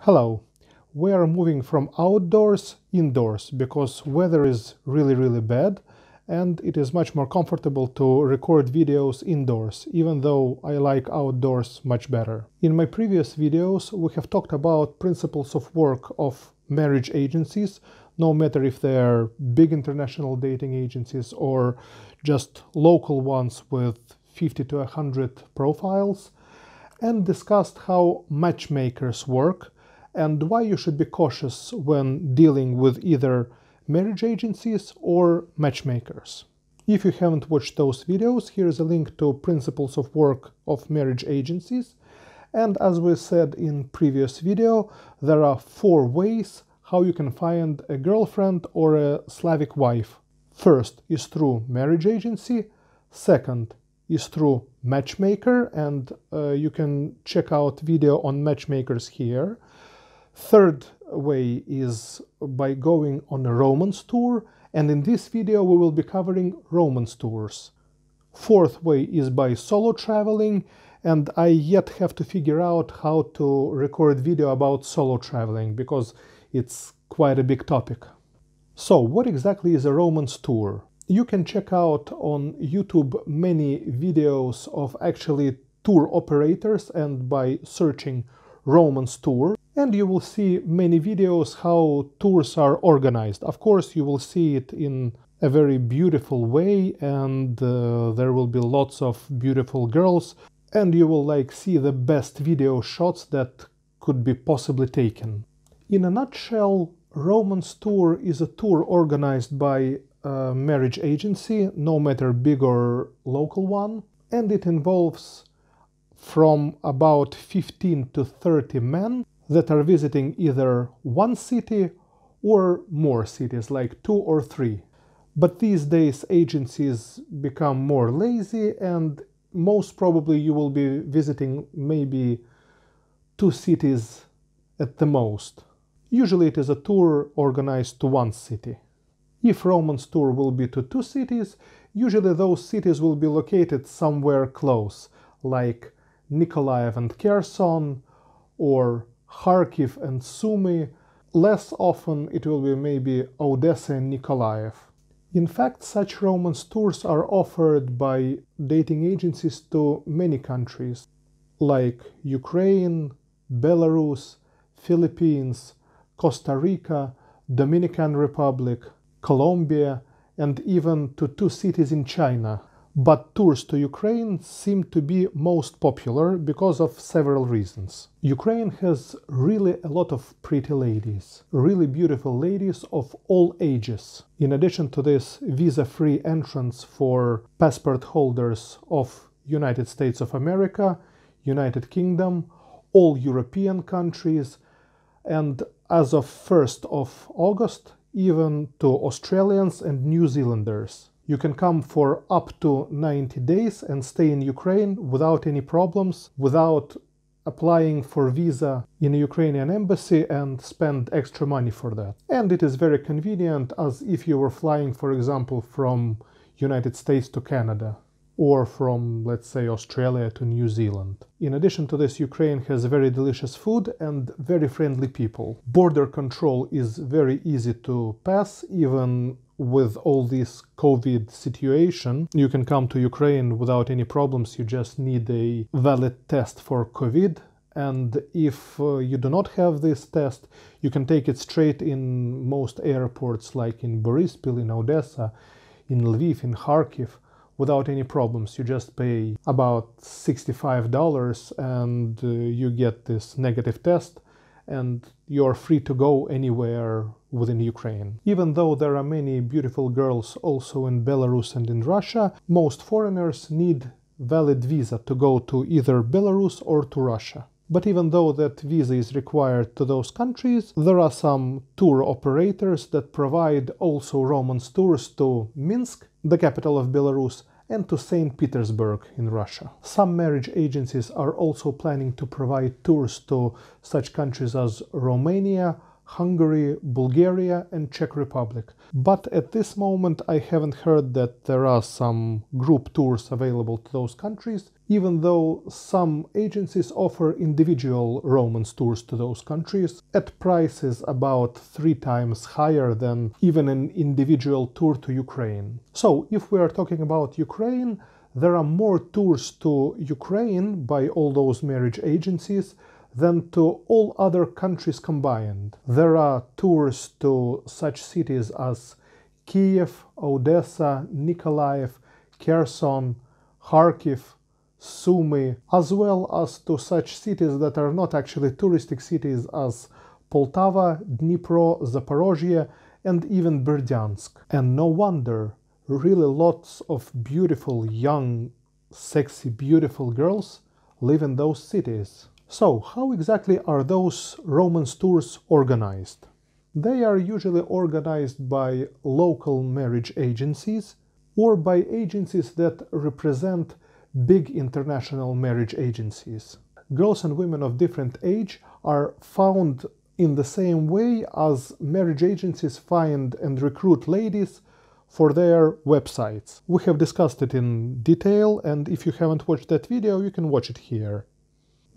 Hello. We are moving from outdoors indoors because weather is really bad and it is much more comfortable to record videos indoors, even though I like outdoors much better. In my previous videos we have talked about principles of work of marriage agencies, no matter if they are big international dating agencies or just local ones with 50 to 100 profiles, and discussed how matchmakers work and why you should be cautious when dealing with either marriage agencies or matchmakers. If you haven't watched those videos, here is a link to Principles of Work of Marriage Agencies. And as we said in previous video, there are 4 ways how you can find a girlfriend or a Slavic wife. First is through marriage agency, second is through matchmaker, and you can check out video on matchmakers here. Third way is by going on a romance tour, and in this video we will be covering romance tours. Fourth way is by solo traveling, and I yet have to figure out how to record video about solo traveling because it's quite a big topic. So what exactly is a romance tour? You can check out on YouTube many videos of actually tour operators, and by searching romance tour, and you will see many videos how tours are organized. Of course, you will see it in a very beautiful way, and there will be lots of beautiful girls, and you will see the best video shots that could be possibly taken. In a nutshell, romance tour is a tour organized by a marriage agency, no matter big or local one, and it involves from about 15 to 30 men that are visiting either one city or more cities, like 2 or 3. But these days agencies become more lazy, and most probably you will be visiting maybe 2 cities at the most. Usually it is a tour organized to 1 city. If romance tour will be to 2 cities, usually those cities will be located somewhere close, like Nikolaev and Kherson, or Kharkiv and Sumy. Less often it will be maybe Odessa and Nikolaev. In fact, such romance tours are offered by dating agencies to many countries, like Ukraine, Belarus, Philippines, Costa Rica, Dominican Republic, Colombia, and even to 2 cities in China. But tours to Ukraine seem to be most popular because of several reasons. Ukraine has really a lot of pretty ladies, really beautiful ladies of all ages. In addition to this, visa-free entrance for passport holders of United States of America, United Kingdom, all European countries, and as of 1st of August, even to Australians and New Zealanders. You can come for up to 90 days and stay in Ukraine without any problems, without applying for visa in a Ukrainian embassy and spend extra money for that. And it is very convenient, as if you were flying, for example, from United States to Canada, or from, let's say, Australia to New Zealand. In addition to this, Ukraine has very delicious food and very friendly people. Border control is very easy to pass, even with all this COVID situation. You can come to Ukraine without any problems. You just need a valid test for COVID, and if you do not have this test, you can take it straight in most airports, like in Boryspil, in Odessa, in Lviv, in Kharkiv, without any problems. You just pay about $65 and you get this negative test, and you're free to go anywhere within Ukraine. Even though there are many beautiful girls also in Belarus and in Russia, most foreigners need valid visa to go to either Belarus or to Russia. But even though that visa is required to those countries, there are some tour operators that provide also romance tours to Minsk, the capital of Belarus, and to St. Petersburg in Russia. Some marriage agencies are also planning to provide tours to such countries as Romania, Hungary, Bulgaria and Czech Republic. But at this moment I haven't heard that there are some group tours available to those countries, even though some agencies offer individual romance tours to those countries at prices about 3 times higher than even an individual tour to Ukraine. So if we are talking about Ukraine, there are more tours to Ukraine by all those marriage agencies than to all other countries combined. There are tours to such cities as Kiev, Odessa, Nikolaev, Kherson, Kharkiv, Sumy, as well as to such cities that are not actually touristic cities as Poltava, Dnipro, Zaporozhye, and even Berdyansk. And no wonder, really lots of beautiful, young, sexy, beautiful girls live in those cities. So, how exactly are those romance tours organized? They are usually organized by local marriage agencies or by agencies that represent big international marriage agencies. Girls and women of different age are found in the same way as marriage agencies find and recruit ladies for their websites. We have discussed it in detail, and if you haven't watched that video, you can watch it here.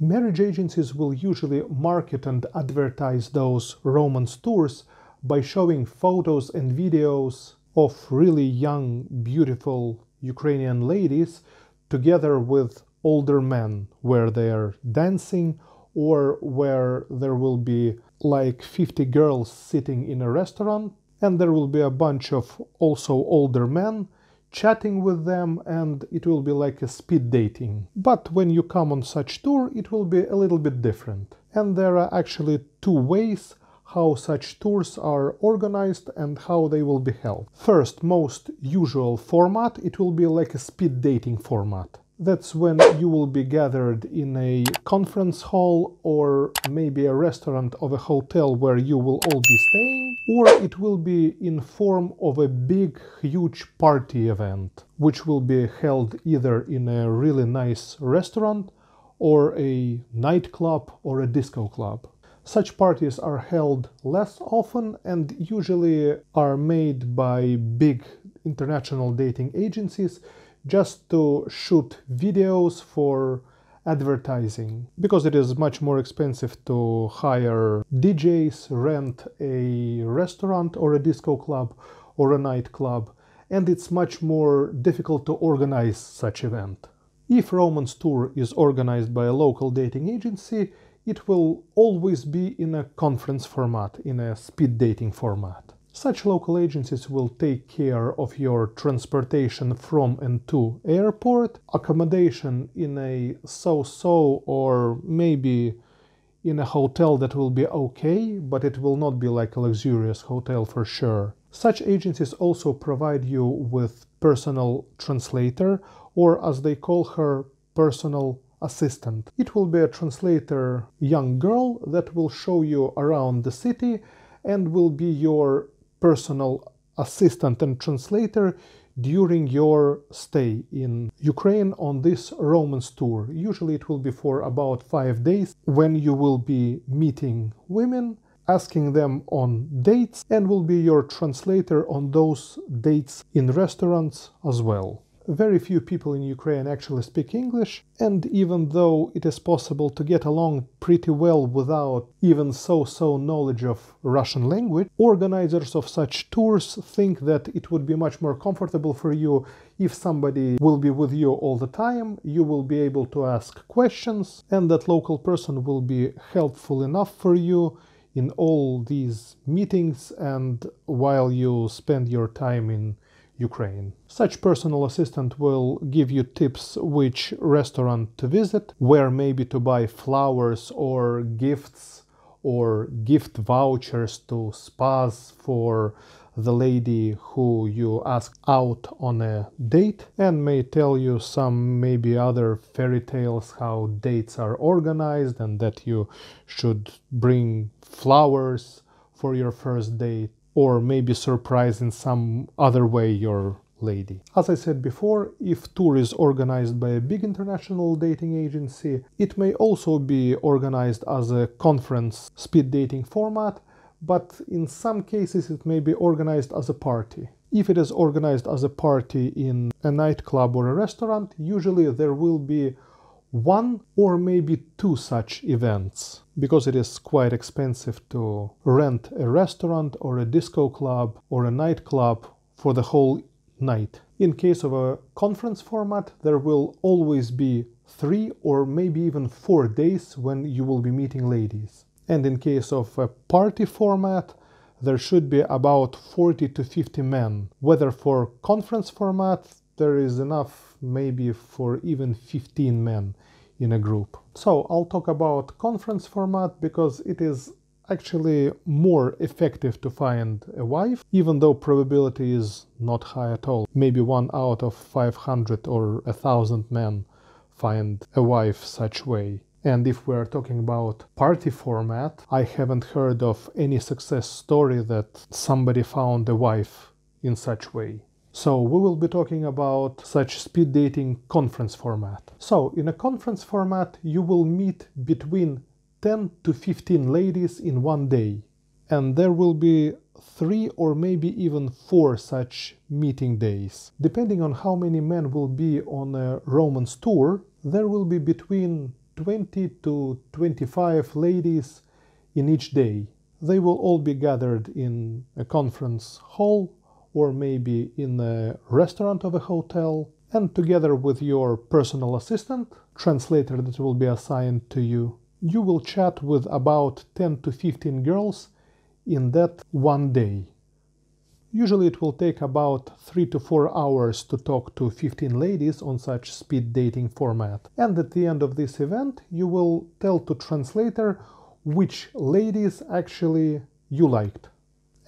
Marriage agencies will usually market and advertise those romance tours by showing photos and videos of really young, beautiful Ukrainian ladies together with older men, where they are dancing or where there will be like 50 girls sitting in a restaurant and there will be a bunch of also older men chatting with them, and it will be like a speed dating. But when you come on such tour, it will be a little bit different. And there are actually 2 ways how such tours are organized and how they will be held. First, most usual format, it will be like a speed dating format. That's when you will be gathered in a conference hall or maybe a restaurant of a hotel where you will all be staying, or it will be in form of a big, huge party event, which will be held either in a really nice restaurant or a nightclub or a disco club. Such parties are held less often and usually are made by big international dating agencies just to shoot videos for advertising, because it is much more expensive to hire DJs, rent a restaurant or a disco club or a nightclub, and it's much more difficult to organize such event. If romance tour is organized by a local dating agency, it will always be in a conference format, in a speed dating format. Such local agencies will take care of your transportation from and to airport, accommodation in a so-so or maybe in a hotel that will be okay, but it will not be like a luxurious hotel for sure. Such agencies also provide you with personal translator, or as they call her, personal assistant. It will be a translator, young girl that will show you around the city and will be your personal assistant and translator during your stay in Ukraine on this romance tour. Usually it will be for about 5 days, when you will be meeting women, asking them on dates, and will be your translator on those dates in restaurants as well. Very few people in Ukraine actually speak English, and even though it is possible to get along pretty well without even so-so knowledge of Russian language, organizers of such tours think that it would be much more comfortable for you if somebody will be with you all the time, you will be able to ask questions, and that local person will be helpful enough for you in all these meetings and while you spend your time in Ukraine. Such personal assistant will give you tips which restaurant to visit, where maybe to buy flowers or gifts or gift vouchers to spas for the lady who you ask out on a date, and may tell you some maybe other fairy tales how dates are organized and that you should bring flowers for your first date, or maybe surprise in some other way your lady. As I said before, if tour is organized by a big international dating agency, it may also be organized as a conference speed dating format, but in some cases it may be organized as a party. If it is organized as a party in a nightclub or a restaurant, usually there will be one or maybe two such events, because it is quite expensive to rent a restaurant or a disco club or a nightclub for the whole night. In case of a conference format, there will always be 3 or maybe even 4 days when you will be meeting ladies. And in case of a party format, there should be about 40 to 50 men. Whether for conference format, there is enough maybe for even 15 men in a group. So I'll talk about conference format because it is actually more effective to find a wife, even though probability is not high at all. Maybe 1 out of 500 or 1,000 men find a wife such way. And if we're talking about party format, I haven't heard of any success story that somebody found a wife in such way. So we will be talking about such speed dating conference format. So in a conference format, you will meet between 10 to 15 ladies in one day. And there will be 3 or maybe even 4 such meeting days. Depending on how many men will be on a romance tour, there will be between 20 to 25 ladies in each day. They will all be gathered in a conference hall or maybe in a restaurant of a hotel, and together with your personal assistant, translator that will be assigned to you, you will chat with about 10 to 15 girls in that one day. Usually it will take about 3 to 4 hours to talk to 15 ladies on such speed dating format. And at the end of this event, you will tell to translator which ladies actually you liked,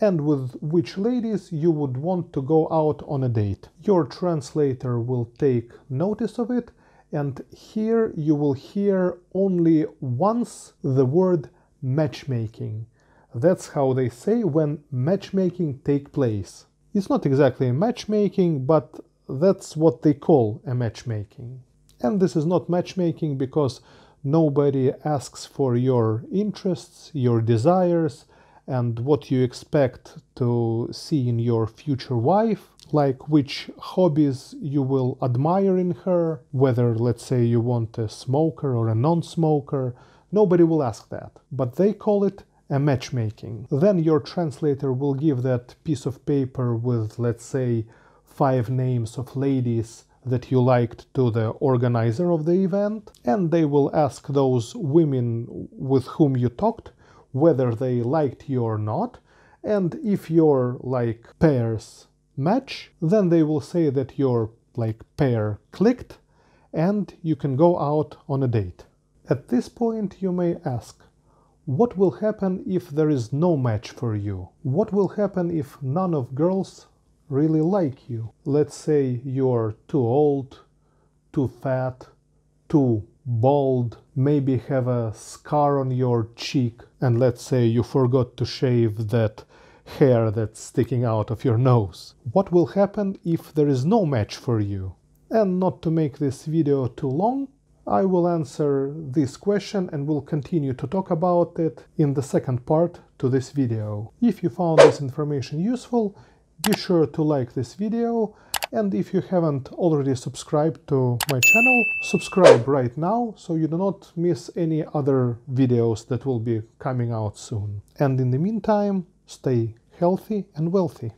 and with which ladies you would want to go out on a date. Your translator will take notice of it, and here you will hear only once the word matchmaking. That's how they say when matchmaking take place. It's not exactly a matchmaking, but that's what they call a matchmaking. And this is not matchmaking because nobody asks for your interests, your desires, and what you expect to see in your future wife, like which hobbies you will admire in her, whether, let's say, you want a smoker or a non-smoker. Nobody will ask that, but they call it a matchmaking. Then your translator will give that piece of paper with, let's say, 5 names of ladies that you liked to the organizer of the event, and they will ask those women with whom you talked whether they liked you or not, and if your pairs match, then they will say that your pair clicked and you can go out on a date. At this point you may ask, what will happen if there is no match for you? What will happen if none of girls really like you? Let's say you're too old, too fat, too bald, maybe have a scar on your cheek, and let's say you forgot to shave that hair that's sticking out of your nose. What will happen if there is no match for you? And not to make this video too long, I will answer this question and will continue to talk about it in the second part to this video. If you found this information useful, be sure to like this video, and if you haven't already subscribed to my channel, subscribe right now so you do not miss any other videos that will be coming out soon. And in the meantime, stay healthy and wealthy.